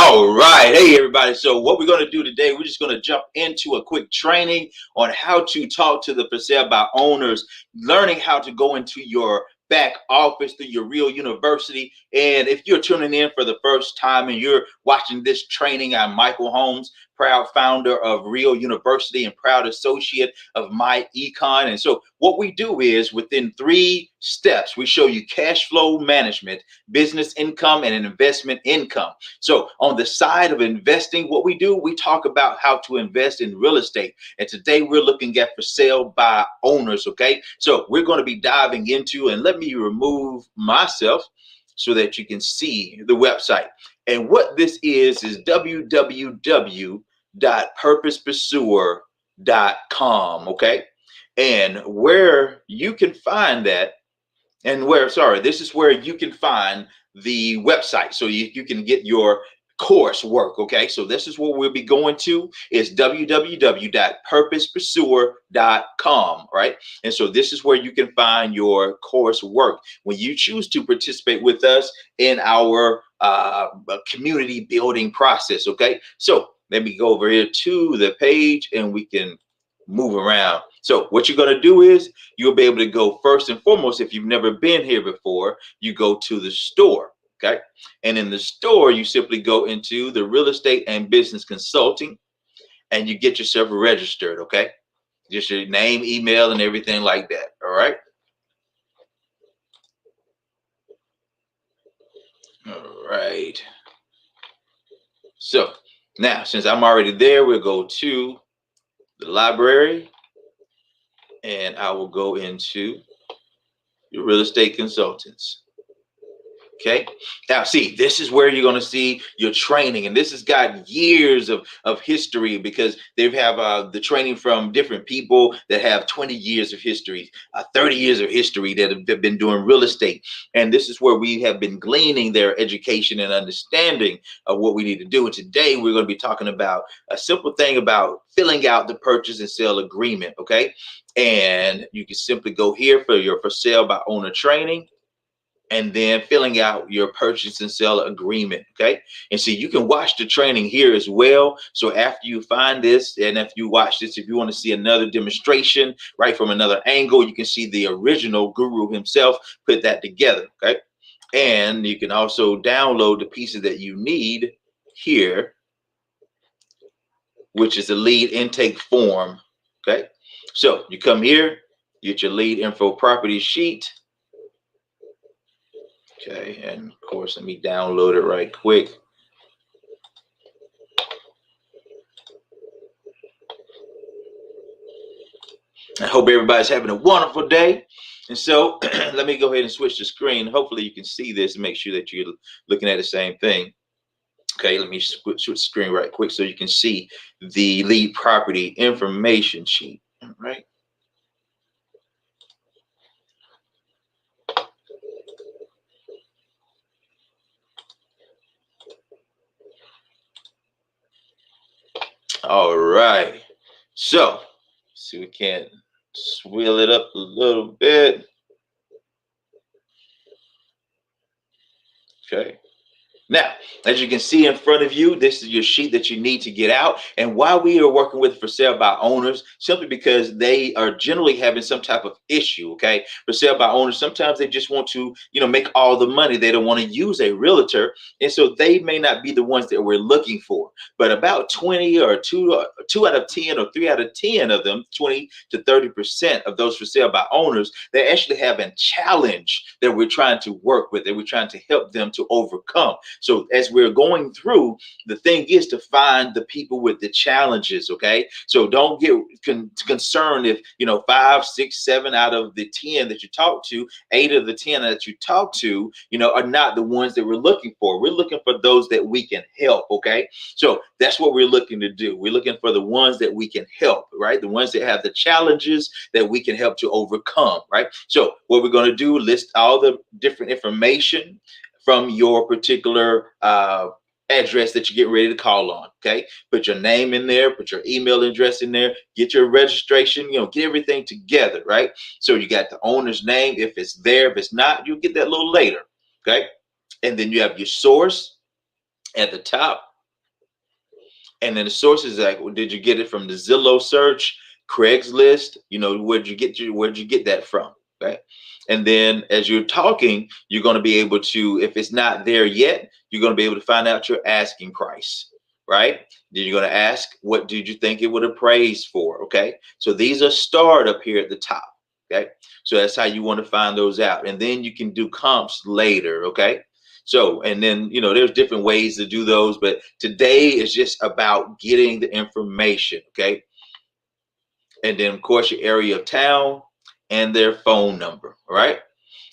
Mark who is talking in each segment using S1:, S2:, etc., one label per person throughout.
S1: All right. Hey, everybody. So what we're going to do today, we're just going to jump into a quick training on how to talk to the for sale by owners, learning how to go into your back office through your real university. And if you're tuning in for the first time and you're watching this training, I'm Michael Holmes, proud founder of Real University and proud associate of My Econ. And so what we do is within 3 steps, we show you cash flow management, business income, and an investment income. So on the side of investing, what we do, we talk about how to invest in real estate. And today we're looking at for sale by owners. Okay. So we're going to be diving into, and let me remove myself so that you can see the website. And what this is www.purposepursuer.com. Okay. And where you can find that, this is where you can find the website so you can get your coursework. Okay, so this is what we'll be going to is www.purposepursuer.com, right? And so this is where you can find your coursework when you choose to participate with us in our community building process. Okay, so let me go over here to the page and we can move around. So what you're going to do is you'll be able to go first and foremost. If you've never been here before, you go to the store. Okay. And in the store, you simply go into the real estate and business consulting and you get yourself registered. Okay. Just your name, email, and everything like that. All right. All right. So now, since I'm already there, we'll go to the library and I will go into your real estate consultants. Okay. Now, see, this is where you're going to see your training. And this has got years of history because they have the training from different people that have 20 years of history, 30 years of history that have been doing real estate. And this is where we have been gleaning their education and understanding of what we need to do. And today we're going to be talking about a simple thing about filling out the purchase and sale agreement. Okay. And you can simply go here for your for sale by owner training, and then filling out your purchase and sale agreement. Okay. And see, you can watch the training here as well. So after you find this, and if you watch this, if you want to see another demonstration right from another angle, you can see the original guru himself put that together. Okay. And you can also download the pieces that you need here, which is the lead intake form. Okay. So you come here, get your lead info property sheet. Okay, and of course, let me download it right quick. I hope everybody's having a wonderful day. And so let me go ahead and switch the screen. Hopefully you can see this and make sure that you're looking at the same thing. Okay, let me switch the screen right quick so you can see the lead property information sheet. All right. All right. So, see, we can swell it up a little bit. Okay. Now, as you can see in front of you, this is your sheet that you need to get out. And why we are working with for sale by owners, simply because they are generally having some type of issue. Okay. For sale by owners, sometimes they just want to, make all the money. They don't want to use a realtor. And so they may not be the ones that we're looking for. But about 20 or 2 out of 10 or 3 out of 10 of them, 20 to 30% of those for sale by owners, they actually have a challenge that we're trying to work with, that we're trying to help them to overcome. So as we're going through, the thing is to find the people with the challenges. Okay. So don't get concerned if, 5, 6, 7 out of the 10 that you talk to, 8 of the 10 that you talk to, are not the ones that we're looking for. We're looking for those that we can help. Okay. So that's what we're looking to do. We're looking for the ones that we can help, right? The ones that have the challenges that we can help to overcome, right? So what we're going to do, list all the different information from your particular address that you're getting ready to call on. Okay. Put your name in there, put your email address in there, get your registration, get everything together. Right. So you got the owner's name. If it's there, if it's not, you'll get that a little later. Okay. And then you have your source at the top. And then the sources like, well, did you get it from the Zillow search, Craigslist? Where'd you get that from? Right. And then as you're talking, you're going to be able to, if it's not there yet, you're going to be able to find out your asking price. Right. Then you're going to ask, what did you think it would appraise for? Okay. So these are starred up here at the top. Okay. So that's how you want to find those out. And then you can do comps later. Okay. So, and then, there's different ways to do those, but today is just about getting the information. Okay. And then, of course, your area of town and their phone number. All right.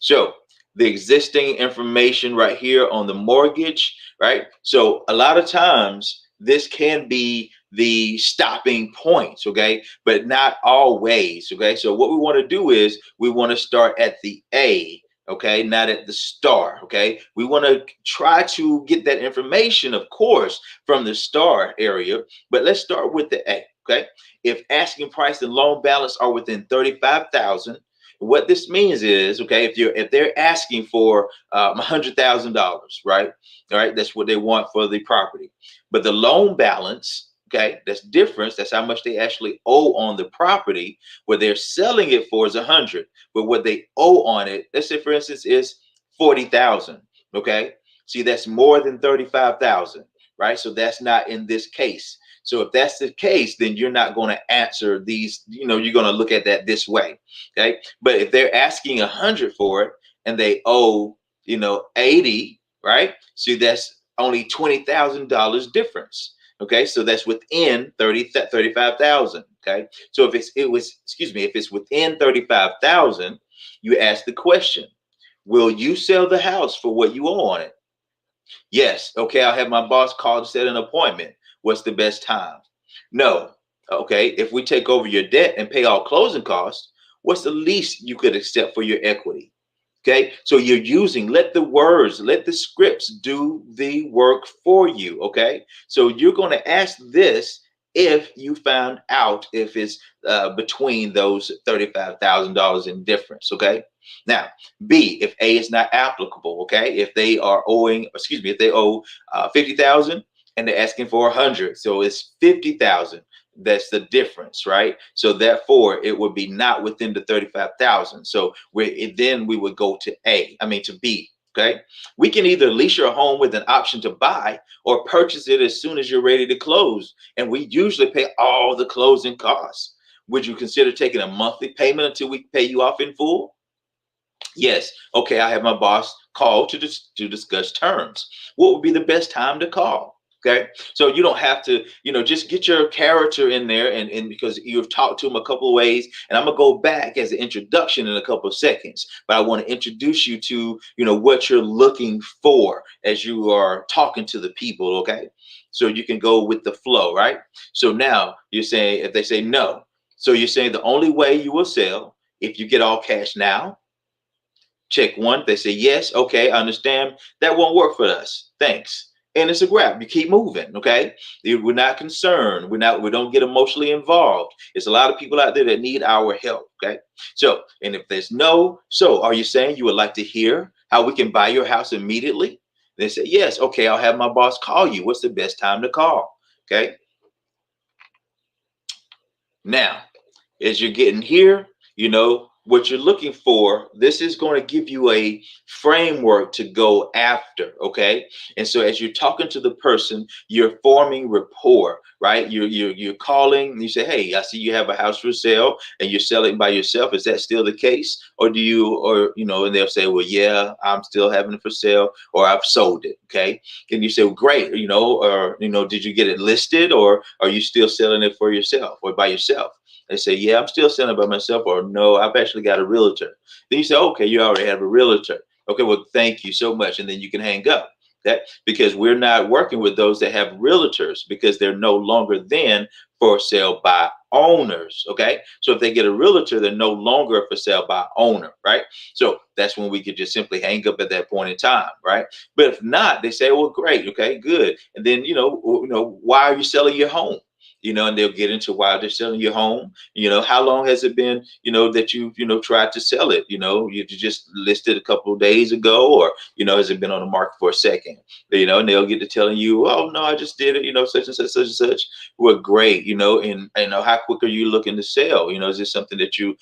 S1: So, the existing information right here on the mortgage, right? So, a lot of times this can be the stopping points, okay, but not always, okay. So, what we want to do is we want to start at the A, okay, not at the star, okay. We want to try to get that information, of course, from the star area, but let's start with the A, okay. If asking price and loan balance are within 35,000, what this means is, okay, if they're asking for $100,000, right? All right, that's what they want for the property, but the loan balance, okay, that's difference. That's how much they actually owe on the property. What they're selling it for is 100, but what they owe on it, let's say for instance, is 40,000. Okay, see, that's more than 35,000, right? So that's not in this case. So if that's the case, then you're not going to answer these, you're going to look at that this way. Okay. But if they're asking 100 for it and they owe, 80, right? So that's only $20,000 difference. Okay. So that's within 35,000. Okay. So if it's within 35,000, you ask the question, will you sell the house for what you owe on it? Yes. Okay. I'll have my boss call to set an appointment. What's the best time? No. Okay. If we take over your debt and pay all closing costs, what's the least you could accept for your equity? Okay. So let the words, let the scripts do the work for you. Okay. So you're going to ask this if you found out if it's between those $35,000 in difference. Okay. Now, B, if A is not applicable. Okay. If they are owing, excuse me, if they owe 50,000 and they're asking for 100, so it's 50,000. That's the difference, right? So therefore, it would be not within the 35,000. So then we would go to to B. Okay. We can either lease your home with an option to buy or purchase it as soon as you're ready to close. And we usually pay all the closing costs. Would you consider taking a monthly payment until we pay you off in full? Yes. Okay. I have my boss call to discuss terms. What would be the best time to call? Okay. So you don't have to, just get your character in there and because you've talked to them a couple of ways. And I'm going to go back as an introduction in a couple of seconds. But I want to introduce you to, what you're looking for as you are talking to the people. Okay. So you can go with the flow, right? So now you're saying, if they say no, so you're saying the only way you will sell if you get all cash now. Check one. They say yes. Okay, I understand. That won't work for us. Thanks. And it's a grab. You keep moving. Okay. We're not concerned. We don't get emotionally involved. It's a lot of people out there that need our help. Okay. So, and if there's no, so are you saying you would like to hear how we can buy your house immediately? They say yes. Okay, I'll have my boss call you. What's the best time to call? Okay. Now, as you're getting here, what you're looking for, this is going to give you a framework to go after. Okay. And so as you're talking to the person, you're forming rapport, right? You're calling and you say, hey, I see you have a house for sale and you're selling by yourself. Is that still the case? Or and they'll say, well, yeah, I'm still having it for sale, or I've sold it. Okay. And you say, well, great, did you get it listed, or are you still selling it for yourself or by yourself? They say, yeah, I'm still selling by myself, or no, I've actually got a realtor. Then you say, okay, you already have a realtor. Okay, well, thank you so much. And then you can hang up. Okay, because we're not working with those that have realtors because they're no longer then for sale by owners. Okay, so if they get a realtor, they're no longer for sale by owner, right? So that's when we could just simply hang up at that point in time, right? But if not, they say, well, great, okay, good. And then why are you selling your home? and they'll get into why they're selling your home. How long has it been, that you tried to sell it? You just listed a couple of days ago, or, has it been on the market for a second? And they'll get to telling you, oh, no, I just did it, such and such, such and such. Well, great, and how quick are you looking to sell? Is this something that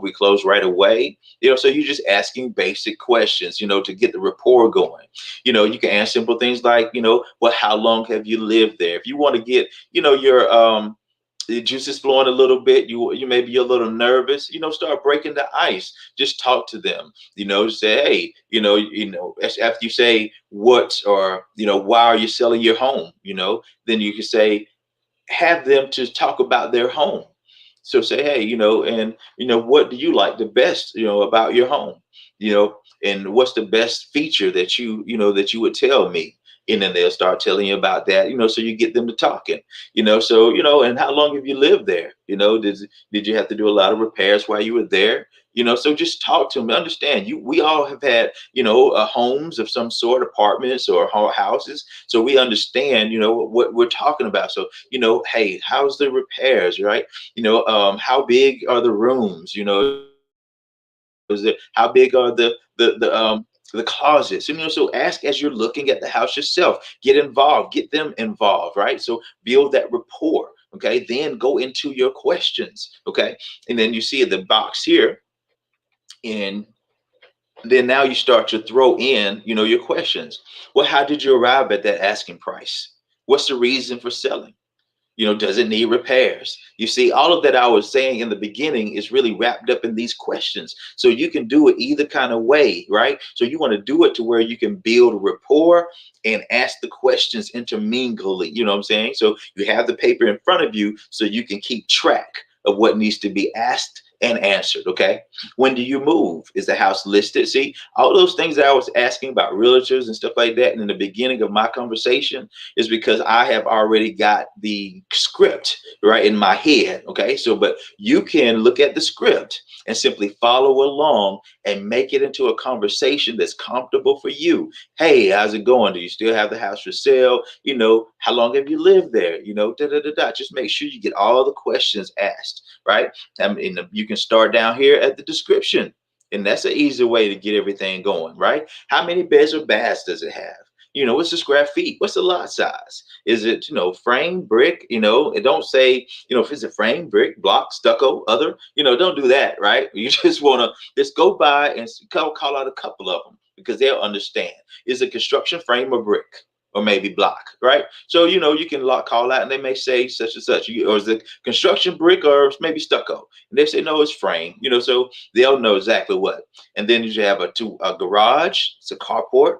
S1: we close right away? So you're just asking basic questions, to get the rapport going. You can ask simple things like, well, how long have you lived there? If you want to get, your the juices flowing a little bit, you may be a little nervous, start breaking the ice. Just talk to them, say, hey, after you say what, or, why are you selling your home? Then you can say, have them to talk about their home. So say, hey, and what do you like the best, about your home, and what's the best feature that that you would tell me. And then they'll start telling you about that, so you get them to talking, so, and how long have you lived there? Did you have to do a lot of repairs while you were there? So just talk to them. Understand, we all have had, homes of some sort, apartments or houses. So we understand, what we're talking about. So, hey, how's the repairs, right? How big are the rooms? Is it, how big are the closets? So ask as you're looking at the house yourself. Get involved, get them involved, right? So build that rapport. Okay, then go into your questions. Okay, and then you see the box here, and then now you start to throw in, your questions. Well, how did you arrive at that asking price? What's the reason for selling? Does it need repairs? You see, all of that I was saying in the beginning is really wrapped up in these questions. So you can do it either kind of way, right? So you want to do it to where you can build rapport and ask the questions intermingly. You know what I'm saying? So you have the paper in front of you so you can keep track of what needs to be asked and answered. Okay. When do you move? Is the house listed? See, all those things that I was asking about realtors and stuff like that in the beginning of my conversation is because I have already got the script right in my head. Okay. So, but you can look at the script and simply follow along and make it into a conversation that's comfortable for you. Hey, how's it going? Do you still have the house for sale? How long have you lived there? Da da da da. Just make sure you get all the questions asked, right? And you can start down here at the description. And that's an easy way to get everything going, right? How many beds or baths does it have? What's the square feet? What's the lot size? Is it, frame, brick? It don't say, if it's a frame, brick, block, stucco, other, don't do that, right? You just want to just go by and call out a couple of them because they'll understand. Is it construction frame or brick? Or maybe block, right? So, you can call out and they may say such and such, or is it construction brick or maybe stucco? And they say, no, it's frame, so they'll know exactly what. And then you have a garage, it's a carport.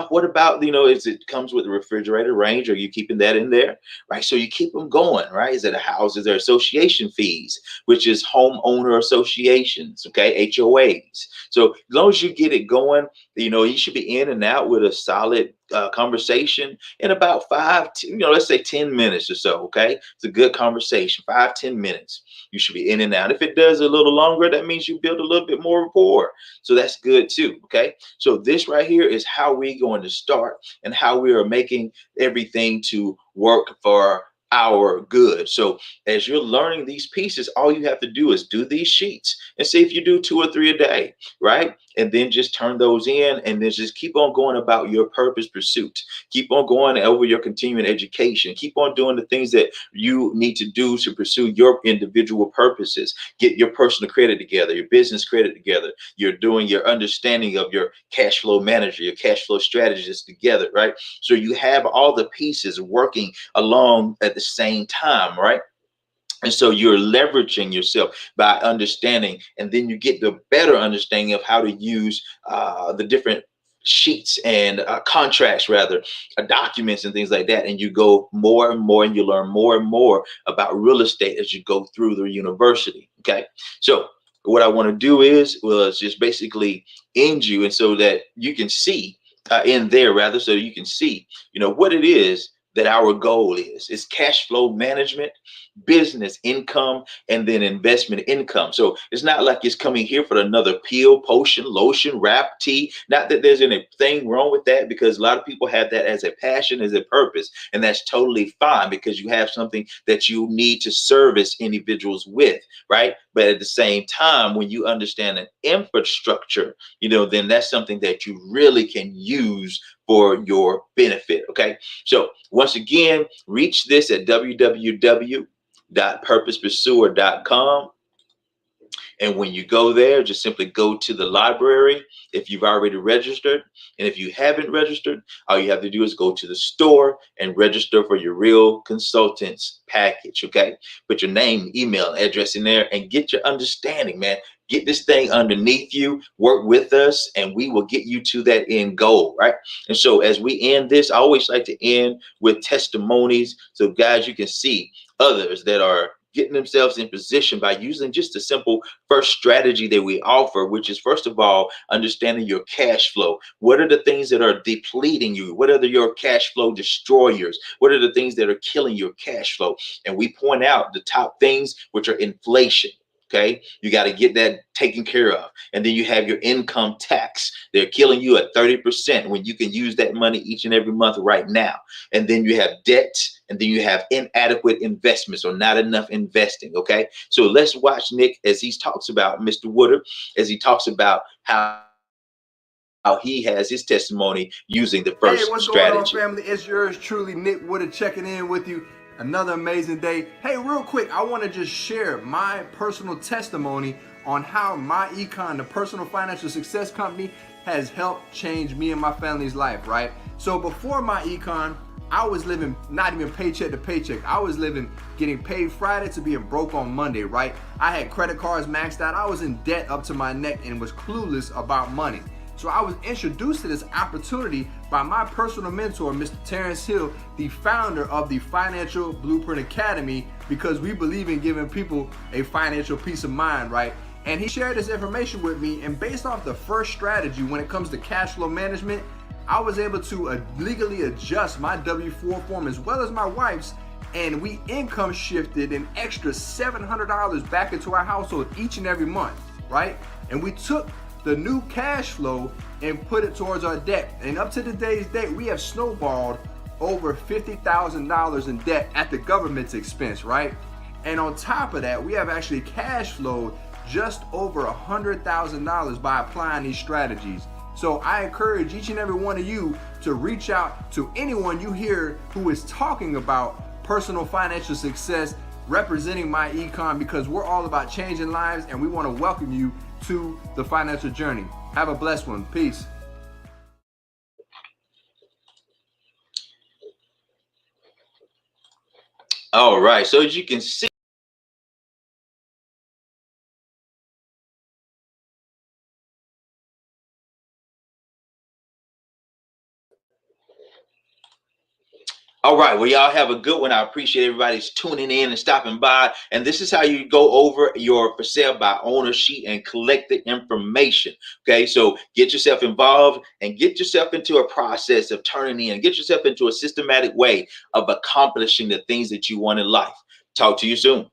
S1: What about, is it comes with a refrigerator range? Are you keeping that in there? Right. So you keep them going, right? Is it a house? Is there association fees, which is homeowner associations, okay, HOAs. So as long as you get it going, you should be in and out with a solid conversation in about let's say 10 minutes or so. Okay. It's a good conversation, 5-10 minutes. You should be in and out. If it does a little longer, that means you build a little bit more rapport. So that's good too. Okay. So this right here is how we're going to start and how we are making everything to work for our good. So as you're learning these pieces, all you have to do is do these sheets and see if you do 2 or 3 a day, right? And then just turn those in and then just keep on going about your purpose pursuit. Keep on going over your continuing education. Keep on doing the things that you need to do to pursue your individual purposes. Get your personal credit together, your business credit together. You're doing your understanding of your cash flow manager, your cash flow strategist together, right? So you have all the pieces working along at the same time, right? And so you're leveraging yourself by understanding, and then you get the better understanding of how to use the different sheets and contracts, rather, documents and things like that. And you go more and more, and you learn more and more about real estate as you go through the university. Okay, so what I want to do is just basically end you, and so that you can see in there, rather, so you can see, what it is that our goal is. It's cash flow management, business income and then investment income. So it's not like it's coming here for another pill, potion, lotion, wrap, tea. Not that there's anything wrong with that, because a lot of people have that as a passion, as a purpose, and that's totally fine because you have something that you need to service individuals with, right? But at the same time, when you understand an infrastructure, then that's something that you really can use for your benefit. Okay. So once again, reach this at www.purposepursuer.com. And when you go there, just simply go to the library if you've already registered. And if you haven't registered, all you have to do is go to the store and register for your Real Consultants package. Okay. Put your name, email, address in there and get your understanding, man. Get this thing underneath you, work with us, and we will get you to that end goal, right? And so as we end this, I always like to end with testimonies. So guys, you can see others that are getting themselves in position by using just a simple first strategy that we offer, which is, first of all, understanding your cash flow. What are the things that are depleting you? What are your cash flow destroyers? What are the things that are killing your cash flow? And we point out the top things, which are inflation. Okay, you got to get that taken care of. And then you have your income tax. They're killing you at 30% when you can use that money each and every month right now. And then you have debt, and then you have inadequate investments or not enough investing. Okay, so let's watch Nick as he talks about, Mr. Woodard, as he talks about how he has his testimony using the
S2: Hey,
S1: first
S2: what's going on,
S1: strategy.
S2: family? It's yours truly, Nick Woodard, checking in with you. Another amazing day. Hey, real quick, I want to just share my personal testimony on how my econ, the personal financial success company, has helped change me and my family's life, right? So before my econ, I was living not even paycheck to paycheck. I was living getting paid Friday to being broke on Monday, right? I had credit cards maxed out. I was in debt up to my neck and was clueless about money. So I was introduced to this opportunity by my personal mentor, Mr. Terrence Hill, the founder of the Financial Blueprint Academy, because we believe in giving people a financial peace of mind, right? And he shared this information with me, and based off the first strategy when it comes to cash flow management, I was able to legally adjust my W-4 form as well as my wife's, and we income shifted an extra $700 back into our household each and every month, right? And we took the new cash flow and put it towards our debt. And up to today's date, we have snowballed over $50,000 in debt at the government's expense, right? And on top of that, we have actually cash flowed just over $100,000 by applying these strategies. So I encourage each and every one of you to reach out to anyone you hear who is talking about personal financial success, representing my econ, because we're all about changing lives and we want to welcome you to the financial journey. Have a blessed one. Peace.
S1: All right. So as you can see, all right. Well, y'all have a good one. I appreciate everybody's tuning in and stopping by. And this is how you go over your for sale by owner sheet and collect the information. Okay. So get yourself involved and get yourself into a process of turning in, get yourself into a systematic way of accomplishing the things that you want in life. Talk to you soon.